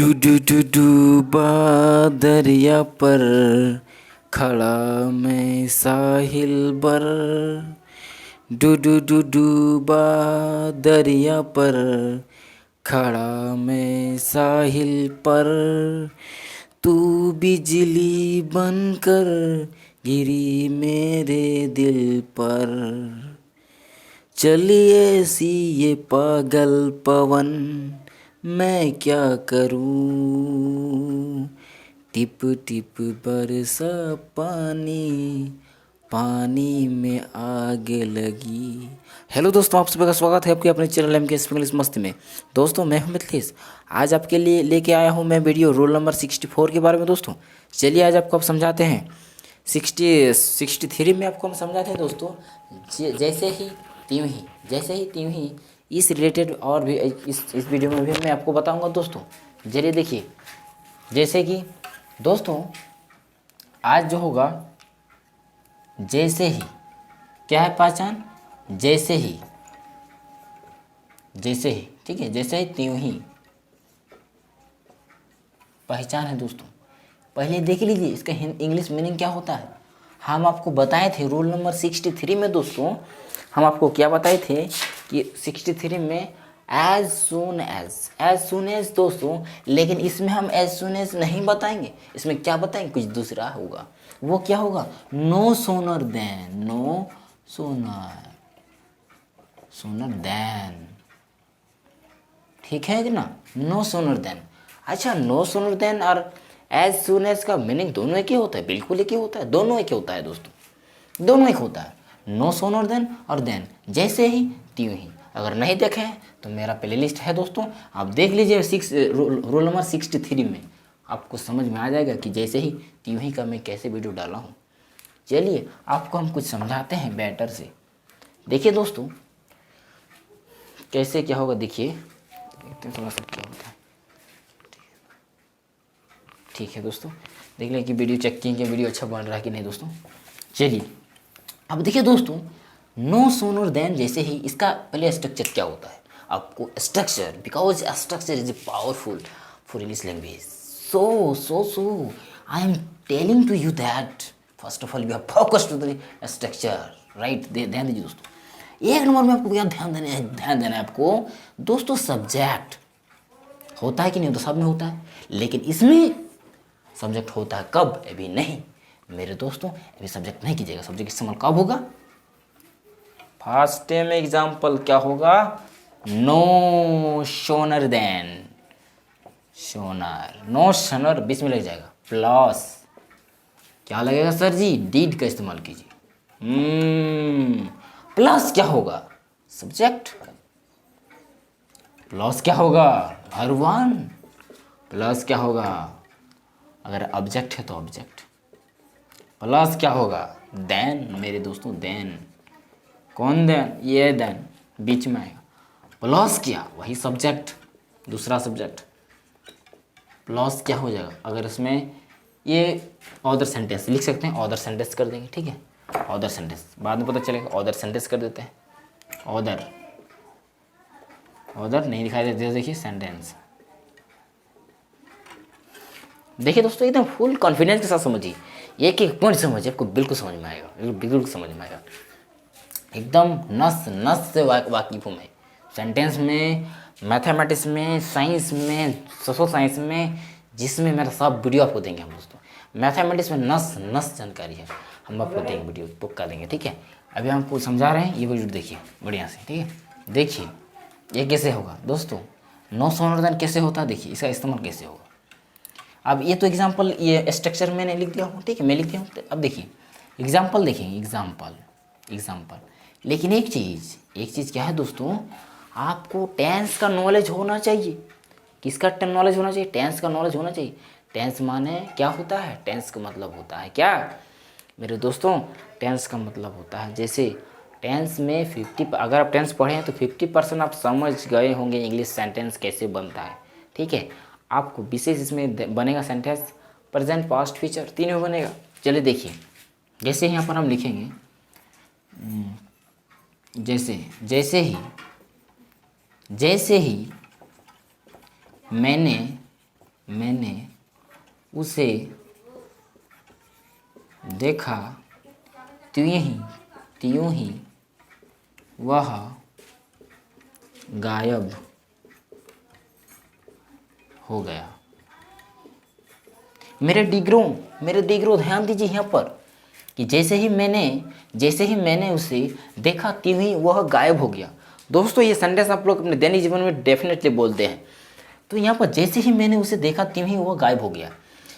डूबा दरिया पर खड़ा मैं साहिल पर। डूबा दरिया पर खड़ा मैं साहिल पर। तू बिजली बनकर गिरी मेरे दिल पर। चलिए सी ये पागल पवन मैं क्या करूं। टिप टिप बरसा पानी, पानी में आग लगी। हेलो दोस्तों, आप सभी का स्वागत है आपके अपने चैनल एम के इंग्लिश मस्ती में। दोस्तों मैं हूं मिथिलेश। आज आपके लिए लेके आया हूं मैं वीडियो रोल नंबर 64 के बारे में। दोस्तों चलिए आज आपको समझाते हैं। 63 में आपको हम समझाते हैं दोस्तों। जैसे ही त्यों ही इस रिलेटेड और भी इस वीडियो में भी मैं आपको बताऊंगा दोस्तों। चलिए देखिए, जैसे कि दोस्तों आज जो होगा, जैसे ही क्या है पहचान, जैसे ही ठीक है, जैसे ही त्यों ही पहचान है दोस्तों। पहले देख लीजिए इसका इंग्लिश मीनिंग क्या होता है। हम आपको बताए थे रोल नंबर 63 में दोस्तों, हम आपको क्या बताए थे कि 63 में एज सुन एज दोस्तों, लेकिन इसमें हम एज सुन एज नहीं बताएंगे। इसमें क्या बताएंगे, कुछ दूसरा होगा। वो क्या होगा, नो सोनर देन, ठीक है कि ना, नो सोनर देन। अच्छा, नो सोनर देन और एज सुन एज का मीनिंग दोनों एक ही होता है, बिल्कुल एक ही होता है, दोनों एक ही होता है दोस्तों, दोनों एक होता है। नो सोनर देन और देन जैसे ही त्यों ही। अगर नहीं देखे हैं तो मेरा प्लेलिस्ट है दोस्तों, आप देख लीजिए। रोल नंबर 63 में आपको समझ में आ जाएगा कि जैसे ही त्यों ही का मैं कैसे वीडियो डाला हूँ। चलिए आपको हम कुछ समझाते हैं बेटर से। देखिए दोस्तों कैसे क्या होगा, देखिए थोड़ा सा क्या होता है। ठीक है दोस्तों, देख लें कि वीडियो चेक किए कि वीडियो अच्छा बन रहा है कि नहीं दोस्तों। चलिए अब देखिए दोस्तों, नो सोनर देन जैसे ही, इसका पहले स्ट्रक्चर क्या होता है आपको। Structure, because structure is powerful for English language. So I am telling to you that first of all you have focused to the structure, right. ध्यान दीजिए दोस्तों, एक नंबर में आपको क्या ध्यान देना है आपको दोस्तों। सब्जेक्ट होता है कि नहीं होता, सब में होता है, लेकिन इसमें सब्जेक्ट होता है कब, अभी नहीं मेरे दोस्तों, अभी सब्जेक्ट नहीं कीजिएगा। सब्जेक्ट इस्तेमाल कब होगा, फर्स्ट टाइम एग्जाम्पल क्या होगा, नो सोनर देन, सोनर, नो सोनर बीच में लग जाएगा, प्लस क्या लगेगा सर जी, डीड का इस्तेमाल कीजिए। प्लस क्या होगा, सब्जेक्ट, प्लस क्या होगा, वर्ब वन, प्लस क्या होगा, अगर ऑब्जेक्ट है तो ऑब्जेक्ट, प्लस क्या होगा, देन मेरे दोस्तों, देन। कौन देन, ये देन बीच में आएगा। प्लस क्या, वही सब्जेक्ट, दूसरा सब्जेक्ट, प्लस क्या हो जाएगा। अगर इसमें ये अदर सेंटेंस लिख सकते हैं, अदर सेंटेंस कर देंगे, ठीक है। अदर सेंटेंस बाद में पता चलेगा, अदर सेंटेंस कर देते हैं। अदर नहीं दिखाई देते, देखिए सेंटेंस। देखिए दोस्तों एकदम फुल कॉन्फिडेंस के साथ समझिए, एक एक पॉइंट समझिए, आपको बिल्कुल समझ में आएगा, बिल्कुल समझ में आएगा। एकदम नस से वाकिफ हूँ मैं सेंटेंस में, मैथमेटिक्स में, साइंस में, सोशल साइंस में, जिसमें मेरा सब वीडियो आपको देंगे हम दोस्तों। मैथमेटिक्स में नस जानकारी है, हम आपको देंगे वीडियो, पक्का देंगे, ठीक है। अभी हमको समझा रहे हैं, ये वीडियो देखिए बढ़िया से, ठीक है। देखिए ये कैसे होगा दोस्तों, नो सोनर देन कैसे होता है, देखिए इसका इस्तेमाल कैसे होगा। अब ये तो एग्जाम्पल, ये स्ट्रक्चर मैंने लिख दिया हूँ, ठीक है, मैं लिख दिया हूँ। अब देखिए एग्जाम्पल देखेंगे, एग्जाम्पल। लेकिन एक चीज़ क्या है दोस्तों, आपको टेंस का नॉलेज होना चाहिए। किसका नॉलेज होना चाहिए, टेंस का नॉलेज होना चाहिए। टेंस माने क्या होता है, टेंस का मतलब होता है क्या मेरे दोस्तों, टेंस का मतलब होता है, जैसे टेंस में 50, अगर आप टेंस पढ़े हैं तो 50% आप समझ गए होंगे इंग्लिश सेंटेंस कैसे बनता है, ठीक है। आपको विशेष इसमें बनेगा सेंटेंस, प्रेजेंट, पास्ट, फ्यूचर तीनों बनेगा। चलिए देखिए, जैसे यहाँ पर हम लिखेंगे, जैसे ही मैंने मैंने उसे देखा त्यों ही वह गायब हो गया। मेरे डिग्रो ध्यान दीजिए यहाँ पर कि जैसे ही मैंने उसे देखा त्यों ही वह गायब हो गया। दोस्तों ये सेंटेंस आप लोग अपने दैनिक जीवन में डेफिनेटली बोलते हैं। तो यहाँ पर जैसे ही मैंने उसे देखा त्यों ही वह गायब हो गया।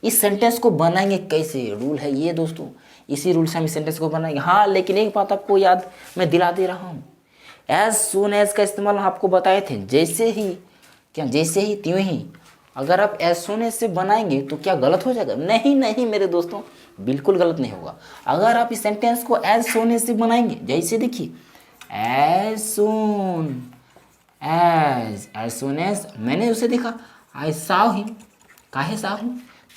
इस सेंटेंस को बनाएंगे कैसे, रूल है ये दोस्तों, इसी रूल से हम इस सेंटेंस को बनाएंगे। हाँ लेकिन एक बात आपको याद मैं दिला दे रहा हूँ, एज सून एज का इस्तेमाल आपको बताए थे, जैसे ही त्यों ही। अगर आप एज सून एज से बनाएंगे तो क्या गलत हो जाएगा? नहीं मेरे दोस्तों, बिल्कुल गलत नहीं होगा। अगर आप इस सेंटेंस को एज सून एज से बनाएंगे, जैसे देखिए एज सून एज मैंने उसे देखा, आई saw him, काहे saw him?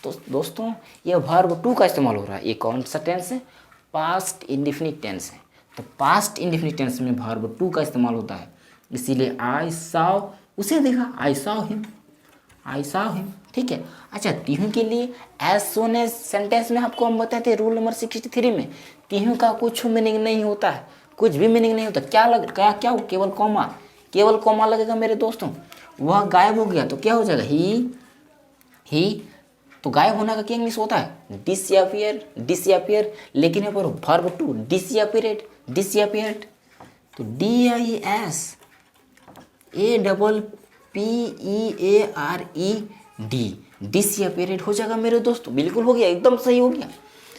तो दोस्तों ये वर्ब टू का इस्तेमाल हो रहा है। ये कौन सा टेंस है? पास्ट इंडेफिनिट टेंस है। तो पास्ट इंडेफिनिट टेंस में वर्ब टू का इस्तेमाल होता है, इसीलिए आई saw उसे देखा, आई saw him। ठीक है। अच्छा त्यों के लिए एज सोन एज सेंटेंस में आपको हम बताते हैं रूल नंबर 63 में, त्यों का कुछ मीनिंग नहीं होता है, कुछ भी मीनिंग नहीं होता। क्या केवल कॉमा लगेगा मेरे दोस्तों। वह गायब हो गया तो क्या हो जाएगा? ही तो गायब होने का क्या इंग्लिश होता है? डिसअपियर। लेकिन यहाँ पर वर्ब टू डिसअपियरेड। तो DISAPPEARED डिसअपियरेड हो जाएगा मेरे दोस्तों। बिल्कुल हो गया, एकदम सही हो गया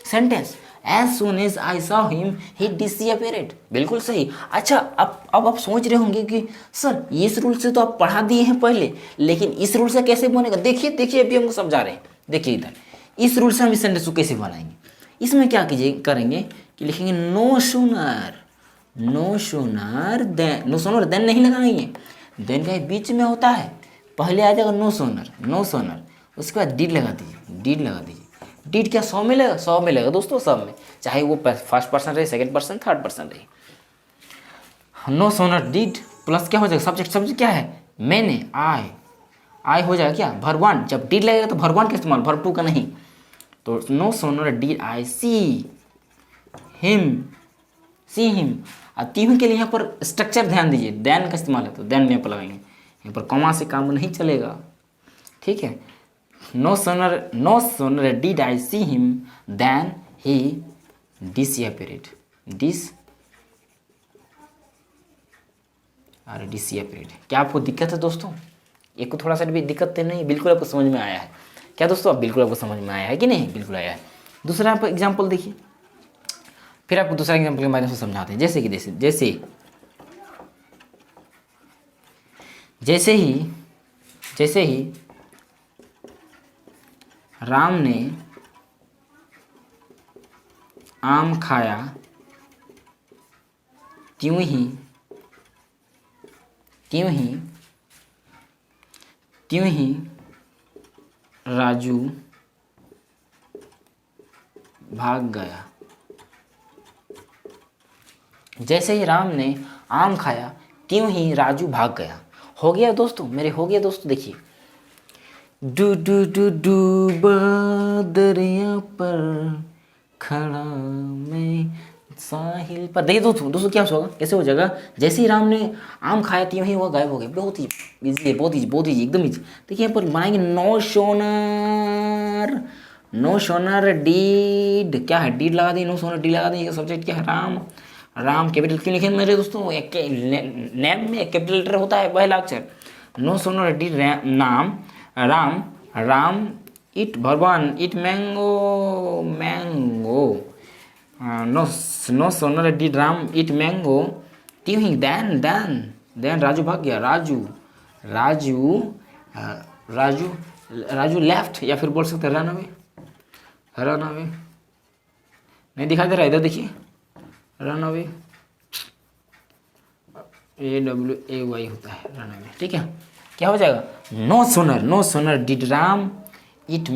sentence. As soon as I saw him he disappeared, बिल्कुल सही। अच्छा अब आप सोच रहे होंगे कि सर इस रूल से तो आप पढ़ा दिए हैं पहले, लेकिन इस रूल से कैसे बनेगा? देखिए अभी हमको समझा रहे हैं। देखिए इधर इस रूल से हम इस सेंटेंस को कैसे बनाएंगे। इसमें क्या करेंगे कि लिखेंगे नो सोनर देन नहीं लगाएंगे, देन का बीच में होता है, पहले आ जाएगा नो सोनर, उसके बाद डीड लगा दीजिए। डीड क्या 100 में लगेगा? 100 में लगेगा दोस्तों, सब में, चाहे वो फर्स्ट पर्सन रहे, सेकंड पर्सन, थर्ड पर्सन रहे। नो सोनर डीड प्लस क्या हो जाएगा? सब्जेक्ट क्या है? मैंने, आई हो जाएगा क्या? Verb one. जब डीड लगेगा तो वर्ब वन का इस्तेमाल, वर्ब टू का नहीं। तो नो सोनर डीड आई सी हिम। और त्यों के लिए यहाँ पर स्ट्रक्चर ध्यान दीजिए, देन का इस्तेमाल है तो देन में पर लगाएंगे, यहाँ पर कॉमा से काम नहीं चलेगा। ठीक है। No sooner did I see him then he disappeared. क्या आपको दिक्कत है दोस्तों? एक को थोड़ा सा भी दिक्कत तो नहीं, बिल्कुल आपको समझ में आया है क्या दोस्तों? अब बिल्कुल आपको समझ में आया है कि नहीं? बिल्कुल आया है। दूसरा आप एग्जाम्पल देखिए, फिर आपको दूसरा एग्जाम्पल के माध्यम से समझाते हैं। जैसे ही राम ने आम खाया त्यों ही राजू भाग गया। जैसे ही राम ने आम खाया त्यों ही राजू भाग गया। हो गया दोस्तों मेरे, हो गया दोस्तों। देखिए डू दरिया पर खड़ा मैं साहिल पर। देखिए दोस्तों क्या होगा, कैसे हो जाएगा? जैसे ही राम ने आम खाया त्यों ही वह गायब हो गया। बहुत ही इजी है, बहुत इजी एकदम इजी। देखिए यहाँ पर बनाएंगे नो सोनर डीड। क्या है? डीड लगा दी, नो सोनर डी लगा दी। सब्जेक्ट क्या है? राम कैपिटल क्यों लिखे मेरे दोस्तों? एक नेम में कैपिटल लेटर होता है, पहला अक्षर। नो सोनर डीड नाम राम इट भगवान eat mango no sooner did Ram eat mango त्यों ही देन राजू भाग गया। राजू लेफ्ट, या फिर बोल सकते हैं रन अवे। नहीं दिखाई दे रहा, इधर देखिए, रन अवे AWAY होता है, रन अवे। ठीक है, क्या हो जाएगा? No sooner did Ram eat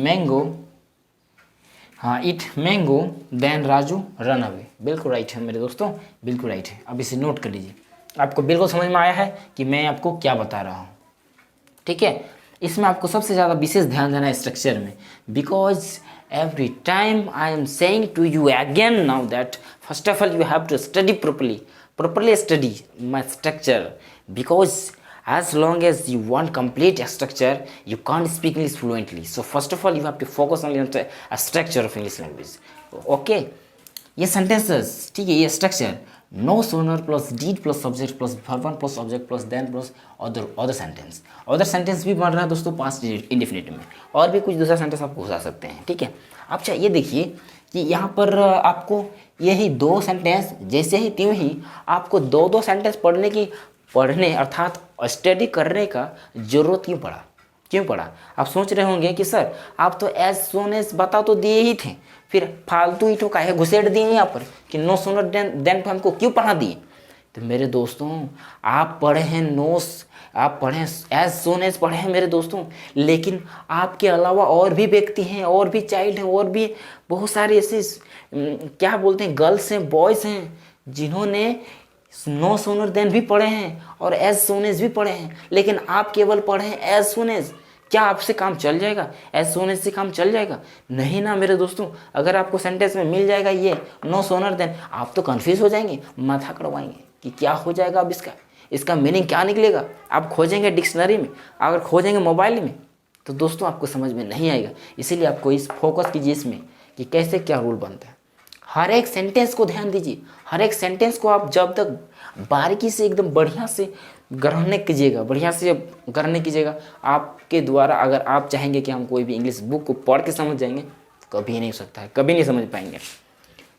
mango then Raju run away. बिल्कुल राइट है मेरे दोस्तों, बिल्कुल राइट है। अब इसे नोट कर लीजिए, आपको बिल्कुल समझ में आया है कि मैं आपको क्या बता रहा हूँ। ठीक है, इसमें आपको सबसे ज़्यादा विशेष ध्यान देना है स्ट्रक्चर में, because every time I am saying to you again now that first of all you have to study properly study my structure, because as long as you want complete structure you can't speak English fluently. So first of all you have to focus only on the structure of English language. Okay, ये sentences, ठीक है, ये structure no sooner plus did plus subject plus verb one plus object plus then plus other sentence भी बन रहा है दोस्तों past indefinite में, और भी कुछ दूसरा सेंटेंस आप घुसा सकते हैं, ठीक है। अच्छा ये देखिए कि यहाँ पर आपको यही दो सेंटेंस जैसे ही त्यों ही आपको दो सेंटेंस पढ़ने अर्थात स्टडी करने का जरूरत क्यों पड़ा। आप सोच रहे होंगे कि सर आप तो एज सोन एज बता तो दिए ही थे, फिर फालतू ईटों का है घुसेड़ दिए यहाँ पर कि नो सोनर देन तो हमको क्यों पढ़ा दिए। तो मेरे दोस्तों आप पढ़े हैं आप पढ़े एज सोन एज पढ़े हैं मेरे दोस्तों, लेकिन आपके अलावा और भी व्यक्ति हैं, और भी चाइल्ड हैं, और भी बहुत सारे ऐसे क्या बोलते हैं गर्ल्स हैं, बॉयज़ हैं जिन्होंने नो सोनर देन भी पढ़े हैं और एज सोन एज भी पढ़े हैं, लेकिन आप केवल पढ़े हैं एज सोन एज। क्या आपसे काम चल जाएगा? एज सोन एज से काम चल जाएगा? नहीं ना मेरे दोस्तों। अगर आपको सेंटेंस में मिल जाएगा ये नो सोनर देन, आप तो कंफ्यूज हो जाएंगे, माथा कड़वाएंगे कि क्या हो जाएगा अब इसका मीनिंग क्या निकलेगा। आप खोजेंगे डिक्शनरी में, अगर खोजेंगे मोबाइल में, तो दोस्तों आपको समझ में नहीं आएगा। इसीलिए आपको इस फोकस कीजिए इसमें कि कैसे क्या रूल बनता है। हर एक सेंटेंस को ध्यान दीजिए, हर एक सेंटेंस को आप जब तक बारीकी से एकदम बढ़िया से ग्रहण कीजिएगा, आपके द्वारा अगर आप चाहेंगे कि हम कोई भी इंग्लिश बुक को पढ़ के समझ जाएंगे, कभी नहीं हो सकता है, कभी नहीं समझ पाएंगे।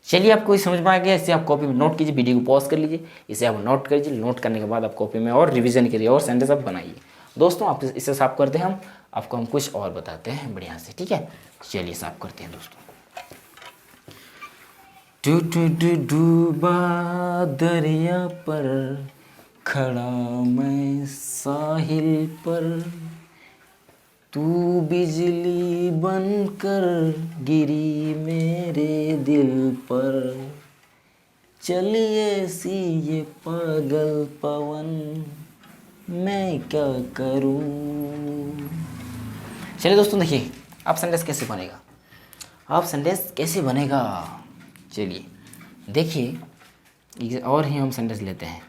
चलिए आपको समझ में आ गया, इसे आप कॉपी में नोट कीजिए, वीडियो को पॉज कर लीजिए, इसे आप नोट कीजिए। नोट करने के बाद आप कॉपी में और रिवीजन करिए और सेंटेंस आप बनाइए। दोस्तों आप इसे साफ करते हैं, आपको हम कुछ और बताते हैं बढ़िया से, ठीक है। चलिए साफ करते हैं दोस्तों। डूबा दरिया पर खड़ा मैं साहिल पर, तू बिजली बनकर गिरी मेरे दिल पर, चलिए सी ये पागल पवन मैं क्या करूं। चलिए दोस्तों देखिए अब सेंटेंस कैसे बनेगा, चलिए देखिए। और ही हम सेंटेंस लेते हैं,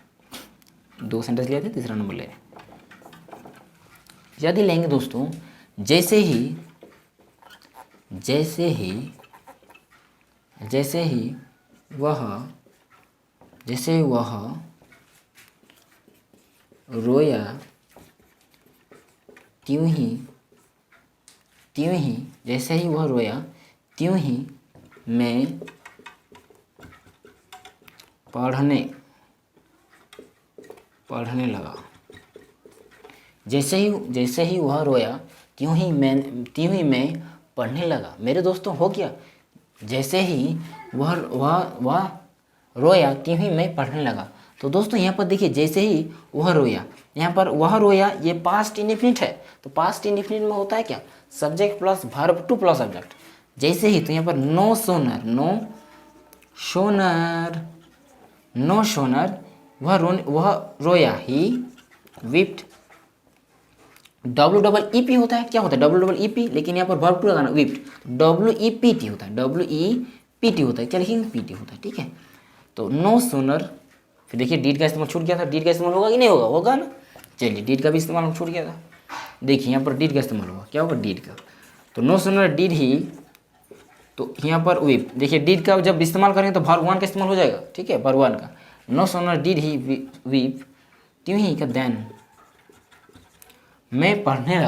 2 सेंटेंस लेते हैं, तीसरा नंबर ले रहे हैं। यदि लेंगे दोस्तों जैसे ही वह रोया त्यों ही जैसे ही वह रोया त्यों ही मैं पढ़ने लगा। जैसे ही वह रोया त्यों ही मैं पढ़ने लगा। मेरे दोस्तों हो गया, जैसे ही वह रोया त्यों ही मैं पढ़ने लगा। तो दोस्तों यहाँ पर देखिए जैसे ही वह रोया, यहाँ पर वह रोया ये पास्ट इंडेफिनिट है, तो पास्ट इंडेफिनिट में होता है क्या, subject plus verb two plus object. जैसे ही, तो यहाँ पर नो सोनर वह रोया, ही विप्ड। WEEP होता है, क्या होता है WEEP, लेकिन यहाँ पर वर्ब टू लगाना विप्ड, WEPT होता है, WEPT होता है, क्या लिखेंगे PT होता है, ठीक है। तो नो सोनर, फिर देखिए डीड का इस्तेमाल छूट गया था, डीड का इस्तेमाल होगा कि नहीं होगा ना। चलिए डीड का भी इस्तेमाल छूट गया था, देखिए यहाँ पर डीड का इस्तेमाल होगा, क्या होगा डीड का। तो नो सोनर डीड ही, तो यहाँ पर विप, देखिए डीड का जब इस्तेमाल करेंगे तो वर्ब वन का इस्तेमाल हो जाएगा, ठीक है, वर्ब वन का। नो सोनर डीड ही विप त्यों ही का देन मैं पढ़ने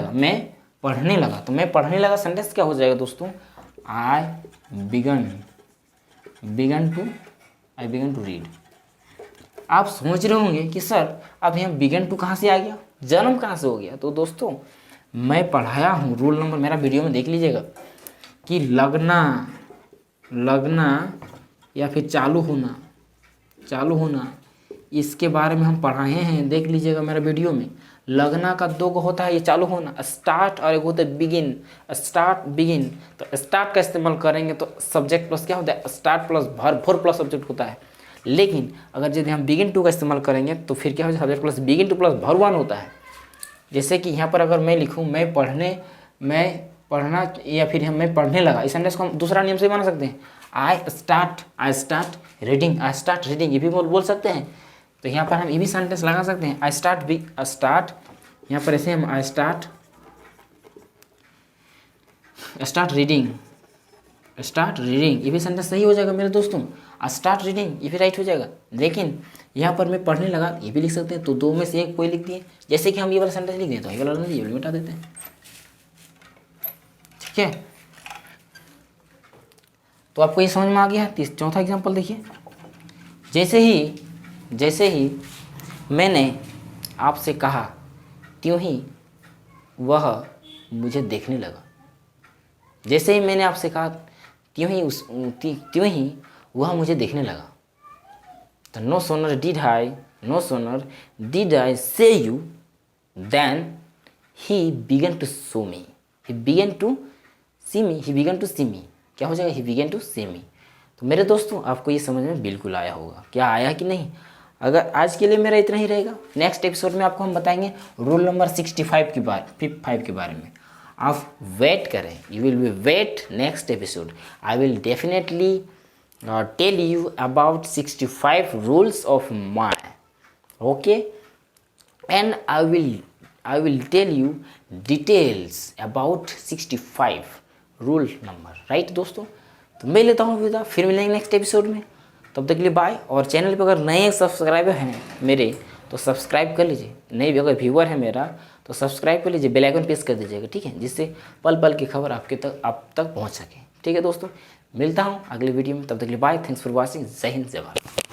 लगा। तो मैं पढ़ने लगा सेंटेंस क्या हो जाएगा दोस्तों, आई बिगन टू रीड। आप सोच रहे होंगे कि सर अब यहाँ बिगन टू कहाँ से आ गया, जन्म कहाँ से हो गया। तो दोस्तों मैं पढ़ाया हूँ, रूल नंबर मेरा वीडियो में देख लीजिएगा कि लगना या फिर चालू होना इसके बारे में हम पढ़ाए हैं, देख लीजिएगा मेरा वीडियो में। लगना का 2 को होता है ये चालू होना, स्टार्ट, और एक होता है बिगिन, बिगिन। तो स्टार्ट का इस्तेमाल करेंगे तो सब्जेक्ट प्लस क्या होता है, start plus verb 4 plus subject होता है। लेकिन अगर यदि हम बिगिन टू का इस्तेमाल करेंगे तो फिर क्या हो जाए, subject plus begin two plus verb 1 होता है। जैसे कि यहाँ पर अगर मैं लिखूँ मैं पढ़ना या फिर मैं पढ़ने लगा, इस सेंटेंस को हम दूसरा नियम से बना सकते हैं। आई स्टार्ट रीडिंग, ये भी बोल सकते हैं। तो यहाँ पर हम ये भी सेंटेंस लगा सकते हैं, आई स्टार्ट यहाँ पर ऐसे हम आई स्टार्ट रीडिंग, ये भी सेंटेंस सही हो जाएगा मेरे दोस्तों। स्टार्ट रीडिंग ये भी राइट हो जाएगा। लेकिन यहाँ पर मैं पढ़ने लगा ये भी लिख सकते हैं, तो दो में से एक कोई लिख दिए। जैसे कि हम ये वाला सेंटेंस लिख दें तो ये वाला ये वाला मिटा देते हैं, ठीक है। तो आपको ये समझ में आ गया। चौथा एग्जाम्पल देखिए, जैसे ही मैंने आपसे कहा त्यों ही वह मुझे देखने लगा। जैसे ही मैंने आपसे कहा त्यों ही वह मुझे देखने लगा। तो no sooner did I say you then he began to show me, he began to see me. क्या हो जाएगा? He began to see me. तो मेरे दोस्तों आपको ये समझ में बिल्कुल आया होगा। क्या आया कि नहीं? अगर आज के लिए मेरा इतना ही रहेगा। नेक्स्ट एपिसोड में आपको हम बताएंगे रूल नंबर 65 के बारे में। आप वेट करें, you will be wait next episode. I will definitely tell you about 65 rules of mine, okay, and I will tell you details about 65 rule number, right दोस्तों। तो मैं लेता हूँ विदा, फिर मिलेंगे नेक्स्ट एपिसोड में। तब तक के लिए बाय। और चैनल पे अगर नए सब्सक्राइबर हैं मेरे तो सब्सक्राइब कर लीजिए, नए भी अगर व्यूअर है मेरा तो सब्सक्राइब कर लीजिए, बेल आइकन प्रेस कर दीजिएगा, ठीक है, जिससे पल पल की खबर आप तक पहुँच सके। ठीक है दोस्तों, मिलता हूँ अगले वीडियो में। तब तक के लिए बाय। Thanks for watching. जय हिंद, जय भारत।